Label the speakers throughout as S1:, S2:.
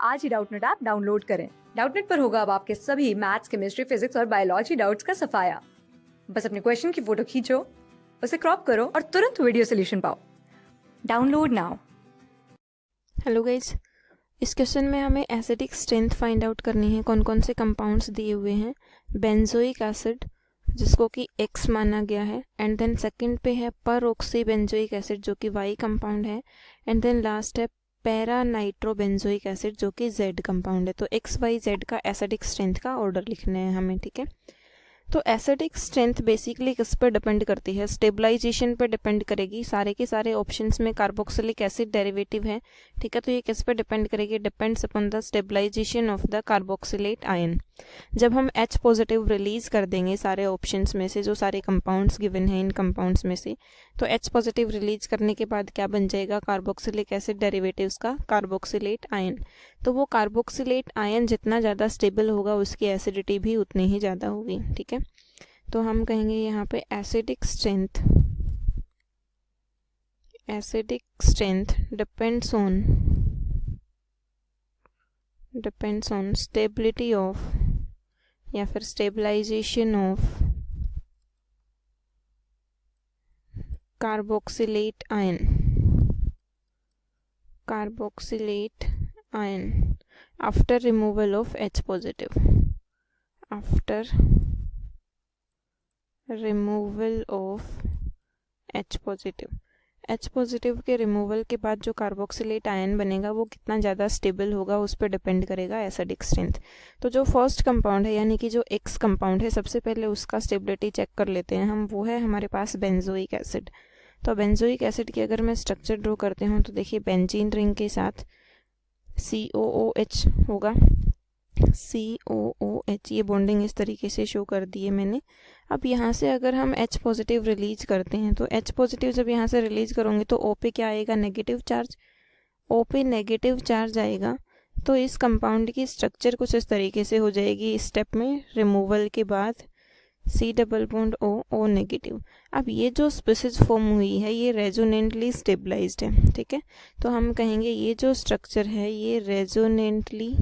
S1: आज ही Doubtnut app download करें। Doubtnut पर होगा अब आपके सभी मैथ्स, केमिस्ट्री, फिजिक्स और बायोलॉजी डाउट्स का सफाया। बस अपने क्वेश्चन की फोटो खींचो, उसे क्रॉप करो और तुरंत वीडियो सोल्यूशन पाओ। Download now.
S2: हेलो गाइज, इस क्वेश्चन में हमें एसिडिक स्ट्रेंथ फाइंड आउट करनी है। कौन कौन से कंपाउंड्स दिए हुए हैं। बेंजोइक एसिड जिसको कि X माना गया है, एंड देन सेकंड पे है पर ऑक्सी बेंजोइक एसिड जो कि Y कंपाउंड है, एंड देन लास्ट है पैरा नाइट्रो बेंजोइक एसिड जो कि Z कंपाउंड है। तो XYZ का एसिडिक स्ट्रेंथ का ऑर्डर लिखना है हमें, ठीक है। तो एसिडिक स्ट्रेंथ बेसिकली किस पर डिपेंड करती है, स्टेबलाइजेशन पर डिपेंड करेगी। सारे के सारे ऑप्शंस में कार्बोक्सिलिक एसिड डेरिवेटिव है, ठीक है। तो ये किस पर डिपेंड करेगी, depends upon the stabilization of the carboxylate ion. जब हम H पॉजिटिव रिलीज कर देंगे सारे ऑप्शंस में से, जो सारे कंपाउंड्स गिवन हैं इन कंपाउंड्स में से, तो H पॉजिटिव रिलीज करने के बाद क्या बन जाएगा, कार्बोक्सिलिक एसिड डेरिवेटिव्स का कार्बोक्सिलेट आयन। तो वो कार्बोक्सिलेट आयन जितना ज़्यादा स्टेबल होगा उसकी एसिडिटी भी उतनी ही ज़्यादा होगी, ठीक है। तो हम कहेंगे यहाँ पे acidic strength depends on stability of या फिर stabilization of carboxylate ion after removal of H positive. H positive के रिमूवल के बाद जो कार्बोक्सिलेट आयन बनेगा वो कितना ज़्यादा स्टेबल होगा उस पर डिपेंड करेगा एसिडिक स्ट्रेंथ। तो जो फर्स्ट कंपाउंड है यानी कि जो X कंपाउंड है, सबसे पहले उसका स्टेबिलिटी चेक कर लेते हैं हम। वो है हमारे पास बेंजोइक एसिड। तो बेंजोइक एसिड की अगर मैं स्ट्रक्चर ड्रॉ करते हूँ तो देखिए बेंजीन रिंग के साथ COOH होगा, COOH। ये बॉन्डिंग इस तरीके से शो कर दी है मैंने। अब यहाँ से अगर हम H पॉजिटिव रिलीज करते हैं तो H पॉजिटिव जब यहाँ से रिलीज करोगे तो O पे क्या आएगा, नेगेटिव चार्ज। O पे नेगेटिव चार्ज आएगा तो इस कंपाउंड की स्ट्रक्चर कुछ इस तरीके से हो जाएगी इस स्टेप में, रिमूवल के बाद C double bond O negative. अब ये जो स्पीसीज फॉर्म हुई है ये रेजोनेंटली स्टेबलाइज्ड है, ठीक है। तो हम कहेंगे ये जो स्ट्रक्चर है ये रेजोनेंटली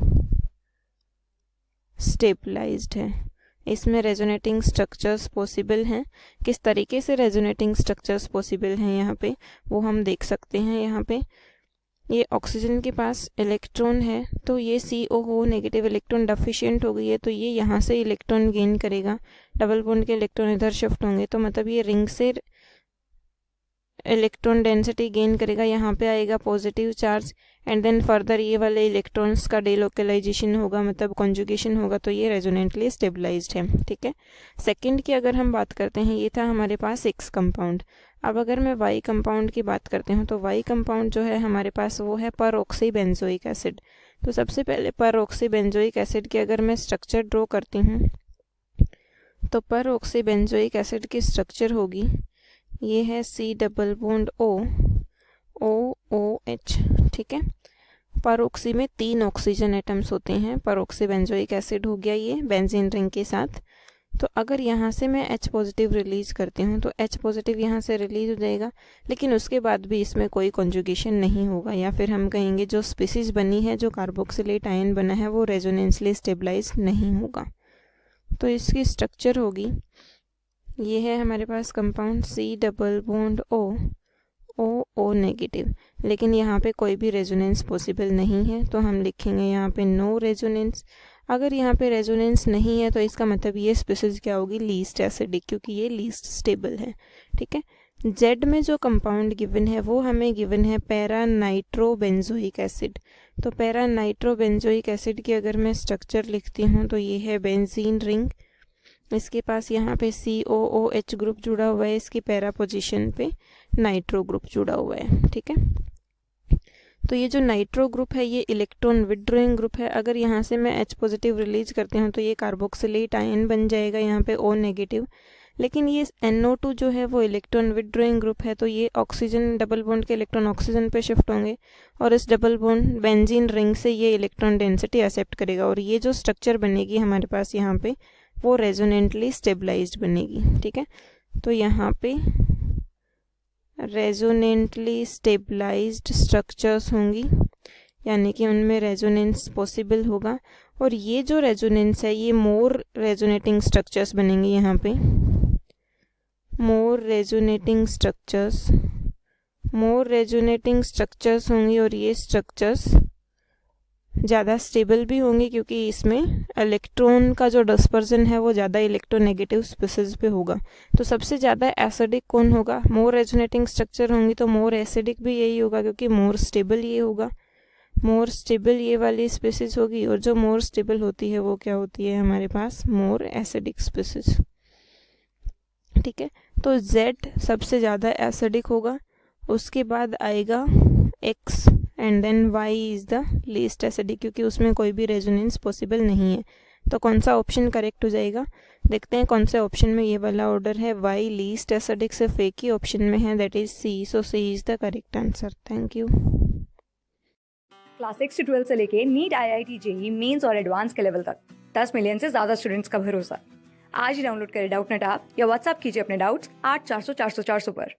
S2: स्टेबलाइज्ड है। इसमें रेजोनेटिंग स्ट्रक्चर्स पॉसिबल हैं। किस तरीके से रेजोनेटिंग स्ट्रक्चर्स पॉसिबल हैं यहाँ पे वो हम देख सकते हैं। यहाँ पे ये ऑक्सीजन के पास इलेक्ट्रॉन है तो ये COO नेगेटिव इलेक्ट्रॉन डेफिशिएंट हो गई है, तो ये यहाँ से इलेक्ट्रॉन गेन करेगा। डबल बॉन्ड के इलेक्ट्रॉन इधर शिफ्ट होंगे तो मतलब ये रिंग से इलेक्ट्रॉन डेंसिटी गेन करेगा। यहाँ पे आएगा positive charge and then further ये वाले इलेक्ट्रॉन्स का डेलोकलाइजेशन होगा, मतलब कॉन्जुगेशन होगा। तो ये रेजोनेंटली स्टेबलाइज्ड है, ठीक है। सेकंड की अगर हम बात करते हैं, ये था हमारे पास X कंपाउंड। अब अगर मैं Y कंपाउंड की बात करते हूँ तो Y कंपाउंड जो है हमारे पास वो है पर ऑक्सी बेंजोइक एसिड। तो सबसे पहले पर ऑक्सी बेंजोइक एसिड की अगर मैं स्ट्रक्चर ड्रॉ करती हूँ तो पर ऑक्सी बेंजोइक एसिड की स्ट्रक्चर होगी, ये है C डबल बॉन्ड OOH, ठीक है। पर ऑक्सी में 3 ऑक्सीजन एटम्स होते हैं। पर ऑक्सी बेंजोइक एसिड हो गया ये बेंजीन रिंग के साथ। तो अगर यहाँ से मैं H पॉजिटिव रिलीज करती हूँ तो H पॉजिटिव यहाँ से रिलीज हो जाएगा, लेकिन उसके बाद भी इसमें कोई कॉन्जुगेशन नहीं होगा, या फिर हम कहेंगे जो स्पीसीज बनी है, जो कार्बोक्सिलेट आयन बना है वो रेजोनेंसली स्टेबलाइज नहीं होगा। तो इसकी स्ट्रक्चर होगी, ये है हमारे पास compound C double bond O negative, लेकिन यहाँ पे कोई भी रेजोनेंस पॉसिबल नहीं है तो हम लिखेंगे यहाँ पे नो रेजोनेंस। अगर यहाँ पे रेजोनेंस नहीं है तो इसका मतलब ये स्पीसीज क्या होगी, लीस्ट एसिडिक, क्योंकि ये लीस्ट स्टेबल है, ठीक है। Z में जो कंपाउंड गिवन है वो हमें गिवन है पैरा नाइट्रो बेंजोइक एसिड। तो पैरा नाइट्रो बेंजोइक एसिड की अगर मैं स्ट्रक्चर लिखती हूँ तो ये है बेंजीन रिंग, इसके पास यहाँ पे COOH ग्रुप जुड़ा हुआ है, इसकी पैरा पोजीशन पे नाइट्रो ग्रुप जुड़ा हुआ है, ठीक है। तो ये जो नाइट्रो ग्रुप है ये इलेक्ट्रॉन विड्रॉइंग ग्रुप है। अगर यहाँ से मैं H पॉजिटिव रिलीज करती हूँ तो ये कार्बोक्सिलेट आयन बन जाएगा यहाँ पे O नेगेटिव, लेकिन ये NO2 जो है वो इलेक्ट्रॉन विड्रॉइंग ग्रुप है। तो ये ऑक्सीजन डबल बॉन्ड के इलेक्ट्रॉन ऑक्सीजन पे शिफ्ट होंगे और इस डबल बॉन्ड बेंजीन रिंग से ये इलेक्ट्रॉन डेंसिटी एक्सेप्ट करेगा, और ये जो स्ट्रक्चर बनेगी हमारे पास यहाँ पे वो रेजोनेंटली स्टेबलाइज्ड बनेगी, ठीक है। तो यहाँ पे रेजोनेंटली स्टेबलाइज्ड स्ट्रक्चर्स होंगी, यानी कि उनमें रेजोनेंस पॉसिबल होगा। और ये जो रेजोनेंस है ये मोर रेजोनेटिंग स्ट्रक्चर्स बनेंगे यहाँ पे, मोर रेजोनेटिंग स्ट्रक्चर्स होंगी और ये स्ट्रक्चर्स ज़्यादा स्टेबल भी होंगे क्योंकि इसमें इलेक्ट्रॉन का जो डिस्पर्जन है वो ज़्यादा इलेक्ट्रोनेगेटिव स्पीसीज पे होगा। तो सबसे ज़्यादा एसिडिक कौन होगा? मोर रेजोनेटिंग स्ट्रक्चर होंगी तो मोर एसिडिक भी यही होगा क्योंकि मोर स्टेबल ये होगा, मोर स्टेबल ये वाली स्पीसीज होगी। और जो मोर स्टेबल होती है वो क्या होती है हमारे पास? More acidic species. ठीक है, तो Z सबसे ज़्यादा एसिडिक होगा, उसके बाद आएगा X and then Y is the least acidic क्योंकि उसमें कोई भी रेजोनेंस पॉसिबल नहीं है। तो कौन सा ऑप्शन करेक्ट हो जाएगा? देखते हैं कौन से ऑप्शन में ये वाला ऑर्डर है। Y लीस्ट एसिडिक सिर्फ एक ही ऑप्शन में है, that is C। So C is the correct answer. Thank you.
S1: Class 6 से 12 से लेके नीट, IIT, JEE मेंस और एडवांस के लेवल तक 10 मिलियन से ज्यादा स्टूडेंट्स का भरोसा। आज ही डाउनलोड करें डाउटनेट ऐप या व्हाट्सएप कीजिए अपने डाउट्स 8400 400 400 पर।